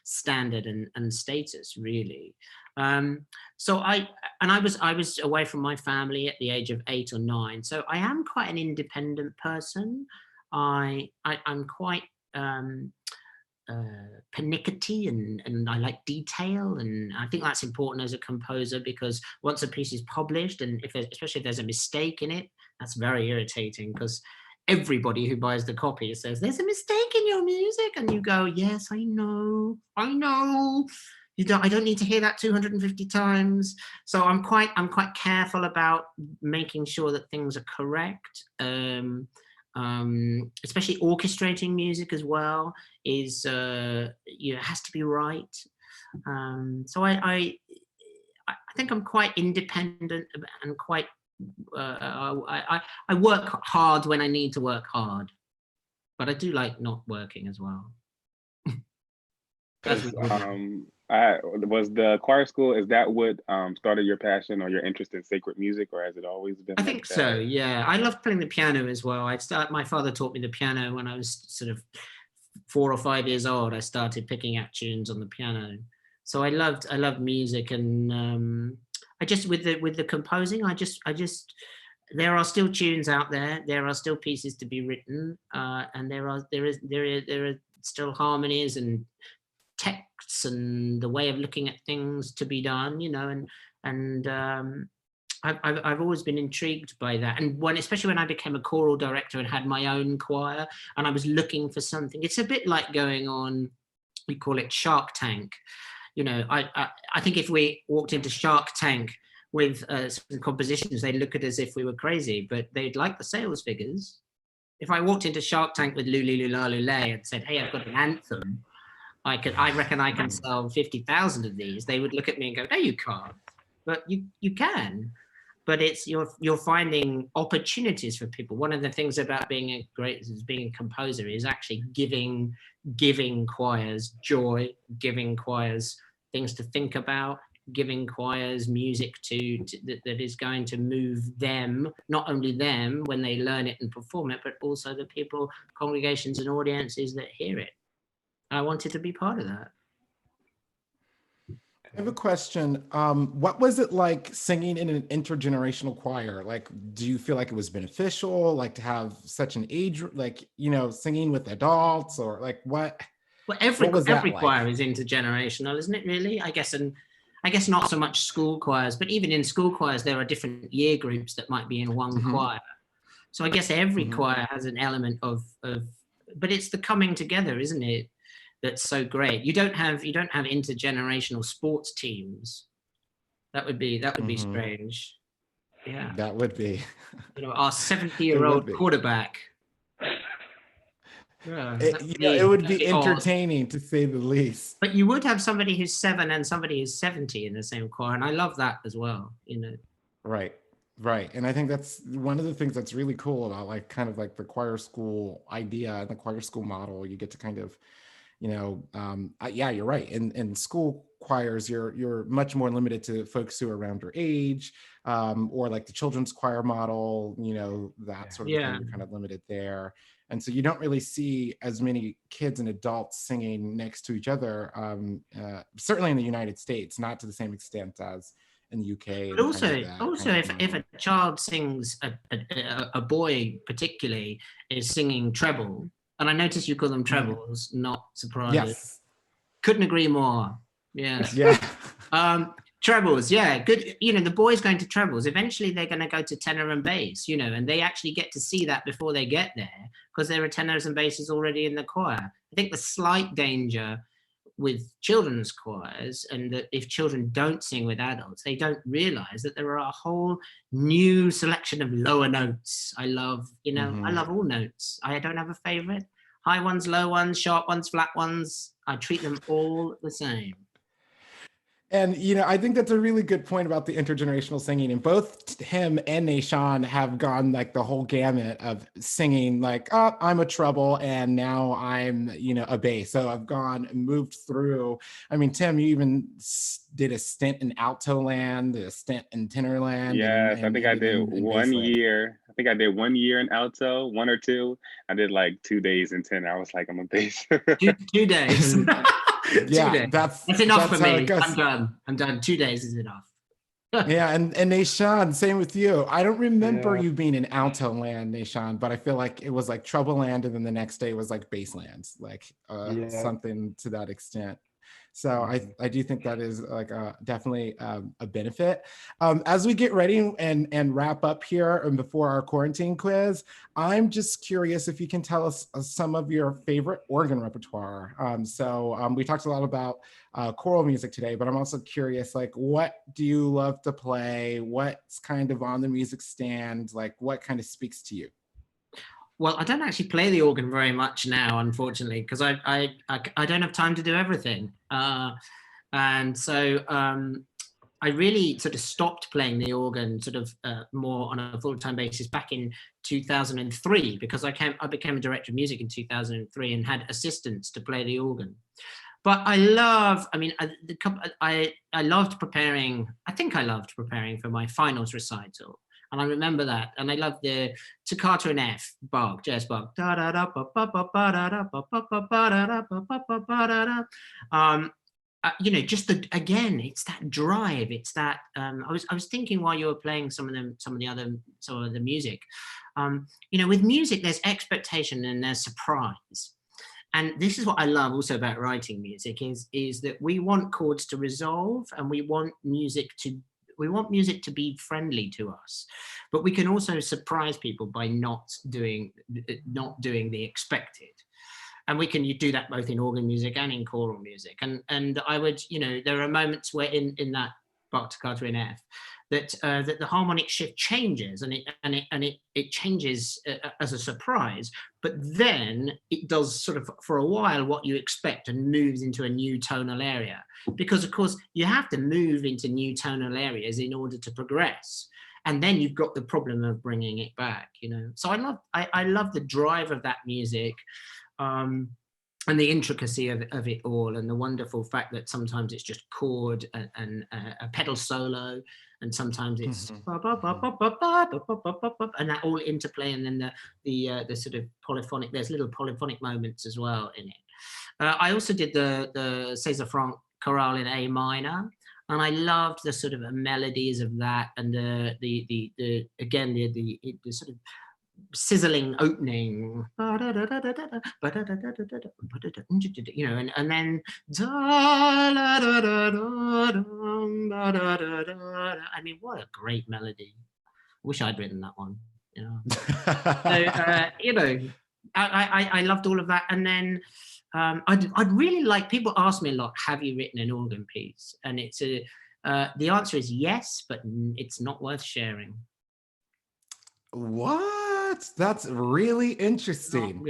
standard and status, really. So I was away from my family at the age of 8 or 9, so I am quite an independent person. I'm quite pernickety and I like detail, and I think that's important as a composer, because once a piece is published, and especially if there's a mistake in it, that's very irritating, because everybody who buys the copy says there's a mistake in your music, and you go, yes, I know, I don't need to hear that 250 times. So I'm quite careful about making sure that things are correct. Especially orchestrating music as well is has to be right. So I think I'm quite independent and quite I work hard when I need to work hard, but I do like not working as well. Was the choir school, is that what started your passion or your interest in sacred music, or has it always been? I think so, yeah. I loved playing the piano as well. My father taught me the piano when I was sort of 4 or 5 years old. I started picking out tunes on the piano. So I loved music, and I just with the composing, I just there are still tunes out there. There are still pieces to be written, and there are still harmonies and texts and the way of looking at things to be done, and I've always been intrigued by that. And especially when I became a choral director and had my own choir, and I was looking for something, it's a bit like going on, we call it Shark Tank. I think if we walked into Shark Tank with some compositions, they'd look at us as if we were crazy, but they'd like the sales figures. If I walked into Shark Tank with Lulu Lula Lule and said, hey, I've got an anthem, I reckon I can sell 50,000 of these, they would look at me and go, no, you can't. But you can. But it's you're finding opportunities for people. One of the things about being a composer is actually giving choirs joy, giving choirs things to think about, giving choirs music that is going to move them, not only them when they learn it and perform it, but also the people, congregations and audiences that hear it. I wanted to be part of that. I have a question. What was it like singing in an intergenerational choir? Like, do you feel like it was beneficial, like to have such an age, like, singing with adults, or like what? Well, every like? choir is intergenerational, isn't it, really? I guess, and I guess not so much school choirs, but even in school choirs, there are different year groups that might be in one choir. So I guess every choir has an element of, but it's the coming together, isn't it? That's so great. You don't have intergenerational sports teams. That would be strange. Yeah. That would be. You know, our 70-year-old quarterback. Yeah, it would be entertaining to say the least. But you would have somebody who's 7 and somebody who's 70 in the same choir, and I love that as well. You know. Right. And I think that's one of the things that's really cool about like kind of like the choir school idea and the choir school model. You get to kind of, you know, yeah, you're right. In school choirs, you're much more limited to folks who are around your age, or like the children's choir model, you know, that sort of thing. You're kind of limited there. And so you don't really see as many kids and adults singing next to each other, certainly in the United States, not to the same extent as in the UK. But also, if a child sings, a boy particularly is singing treble, and I notice you call them trebles, not surprised. Yes. Couldn't agree more. Yeah. Yeah. Trebles, yeah, good. You know, the boys going to trebles, eventually they're going to go to tenor and bass, you know, and they actually get to see that before they get there because there are tenors and basses already in the choir. I think the slight danger with children's choirs, and that if children don't sing with adults, they don't realize that there are a whole new selection of lower notes. I love, you know, I love all notes. I don't have a favorite. High ones, low ones, sharp ones, flat ones. I treat them all the same. And, you know, I think that's a really good point about the intergenerational singing. And both him and Nahshon have gone like the whole gamut of singing like, oh, I'm a treble and now I'm, you know, a bass. So I've moved through. I mean, Tim, you even did a stint in alto land, a stint in tenor land. Yes, I think I did 1 year. I think I did 1 year in alto, 1 or 2. I did like 2 days in tenor. I was like, I'm a bass. 2 days. Yeah, that's enough for me. I'm done. 2 days is enough. Yeah, and Nahshon, same with you. I don't remember you being in alto land, Nahshon, but I feel like it was like treble land, and then the next day was like bass lands, like something to that extent. So I do think that is like definitely a benefit. As we get ready and wrap up here and before our quarantine quiz, I'm just curious if you can tell us some of your favorite organ repertoire. We talked a lot about choral music today, but I'm also curious, like, what do you love to play? What's kind of on the music stand? Like, what kind of speaks to you? Well, I don't actually play the organ very much now, unfortunately, because I don't have time to do everything. And so I really sort of stopped playing the organ sort of more on a full-time basis back in 2003, because I became a director of music in 2003 and had assistants to play the organ. But I loved preparing for my finals recital. And I remember that, and I love the Toccata in F, Bach, jazz Bach. You know, just it's that drive. It's that. I was thinking while you were playing some of the music. You know, with music, there's expectation and there's surprise. And this is what I love also about writing music is that we want chords to resolve, and we want music to be friendly to us, but we can also surprise people by not doing the expected. And we can do that both in organ music and in choral music. And I would, you know, there are moments where in that Bach Toccata in F that the harmonic shift changes, and it changes as a surprise, but then it does sort of for a while what you expect and moves into a new tonal area, because of course you have to move into new tonal areas in order to progress, and then you've got the problem of bringing it back, you know. So I love the drive of that music. And the intricacy of it all, and the wonderful fact that sometimes it's just chord and a pedal solo, and sometimes it's and that all interplay, and then the sort of polyphonic. There's little polyphonic moments as well in it. I also did the César Franck chorale in A minor, and I loved the sort of melodies of that, and the sort of sizzling opening, and then I mean, what a great melody. I wish I'd written that one. So, I loved all of that. And then I'd really like, people ask me a lot, have you written an organ piece? And it's the answer is yes, but it's not worth sharing. What? That's really interesting.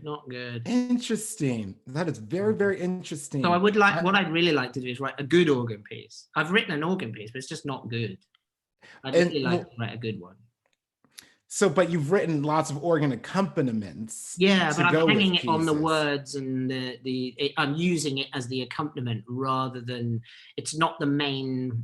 Not good. Interesting. That is very, very interesting. So I would like, what I'd really like to do is write a good organ piece. I've written an organ piece, but it's just not good. I'd really like to write a good one. So, but you've written lots of organ accompaniments. Yeah, but I'm hanging it on the words, and I'm using it as the accompaniment rather than, it's not the main,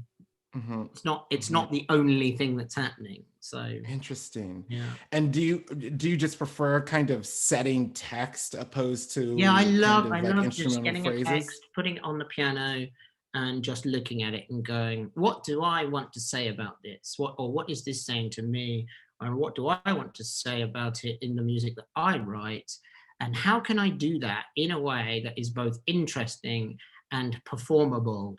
it's not the only thing that's happening. So interesting. Yeah. And do you just prefer kind of setting text opposed to I love instrumental just getting phrases? a text, putting it on the piano, and just looking at it and going, what do I want to say about this? What is this saying to me? And what do I want to say about it in the music that I write? And how can I do that in a way that is both interesting and performable?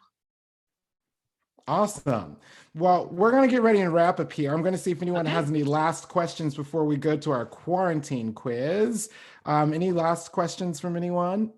Awesome. Well, we're going to get ready and wrap up here. I'm going to see if anyone has any last questions before we go to our quarantine quiz. Any last questions from anyone?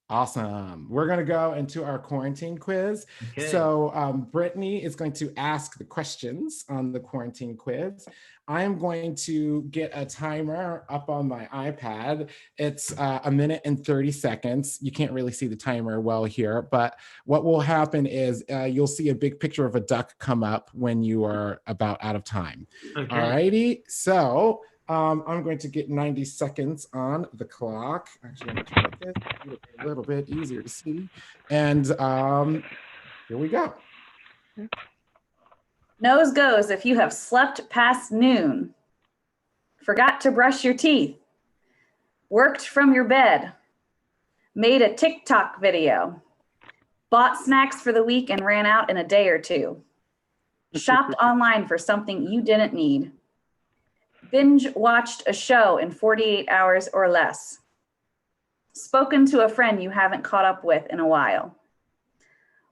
Awesome. We're going to go into our quarantine quiz. Okay. So Brittany is going to ask the questions on the quarantine quiz. I am going to get a timer up on my iPad. It's a minute and 30 seconds. You can't really see the timer well here, but what will happen is you'll see a big picture of a duck come up when you are about out of time. Okay. All righty. So I'm going to get 90 seconds on the clock. Actually, I'm going to make this a little bit easier to see. And here we go. Nose goes if you have slept past noon, forgot to brush your teeth, worked from your bed, made a TikTok video, bought snacks for the week and ran out in a day or two, shopped online for something you didn't need, binge watched a show in 48 hours or less, spoken to a friend you haven't caught up with in a while,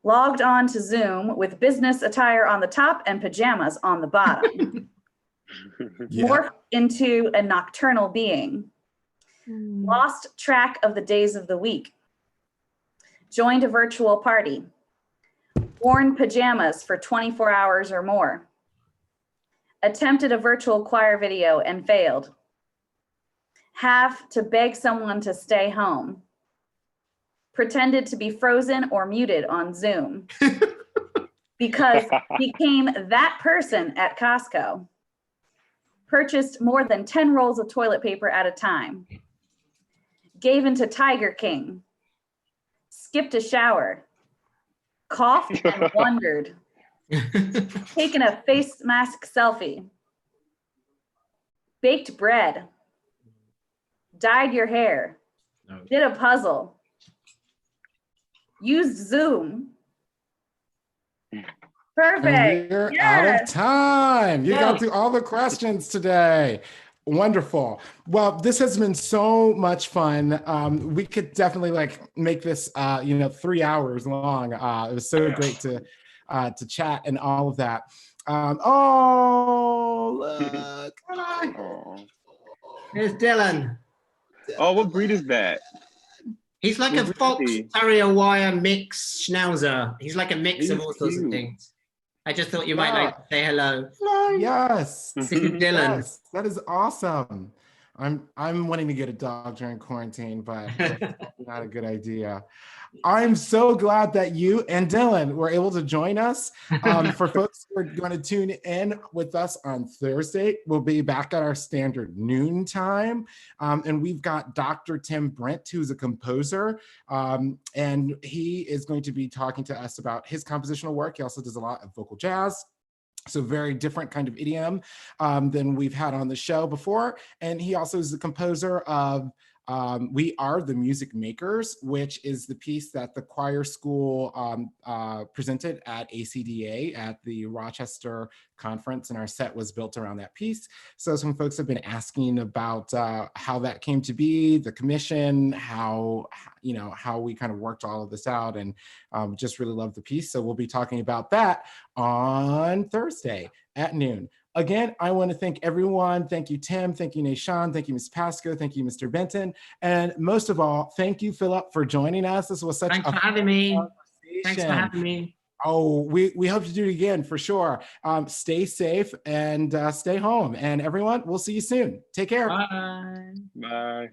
logged on to Zoom with business attire on the top and pajamas on the bottom, morphed into a nocturnal being, lost track of the days of the week, joined a virtual party, worn pajamas for 24 hours or more, attempted a virtual choir video and failed, have to beg someone to stay home, pretended to be frozen or muted on Zoom because became that person at Costco, purchased more than 10 rolls of toilet paper at a time, gave into Tiger King, skipped a shower, coughed and wondered, taken a face mask selfie, baked bread, dyed your hair, did a puzzle, used Zoom. Perfect. And we're out of time. You got through all the questions today. Wonderful. Well, this has been so much fun. We could definitely make this 3 hours long. It was so great to chat and all of that. Look. Here's Dylan. Oh, what breed is that? He's like a fox terrier wire mix schnauzer. He's like a mix of all sorts of things. I just thought you might like to say hello. Hello, yes. This is Dylan. Yes, that is awesome. I'm wanting to get a dog during quarantine, but not a good idea. I'm so glad that you and Dylan were able to join us. For folks who are going to tune in with us on Thursday, we'll be back at our standard noon time. And we've got Dr. Tim Brent, who's a composer, and he is going to be talking to us about his compositional work. He also does a lot of vocal jazz. So very different kind of idiom than we've had on the show before. And he also is the composer of We Are the Music Makers, which is the piece that the choir school presented at ACDA at the Rochester conference, and our set was built around that piece. So some folks have been asking about how that came to be, the commission, how we kind of worked all of this out, and just really love the piece. So we'll be talking about that on Thursday at noon. Again, I want to thank everyone. Thank you, Tim. Thank you, Nashawn. Thank you, Ms. Pasco. Thank you, Mr. Benton. And most of all, thank you, Phillip, for joining us. This was such Thanks for having me. conversation. Thanks for having me. Oh, we hope to do it again for sure. Stay safe and stay home. And everyone, we'll see you soon. Take care. Bye. Bye.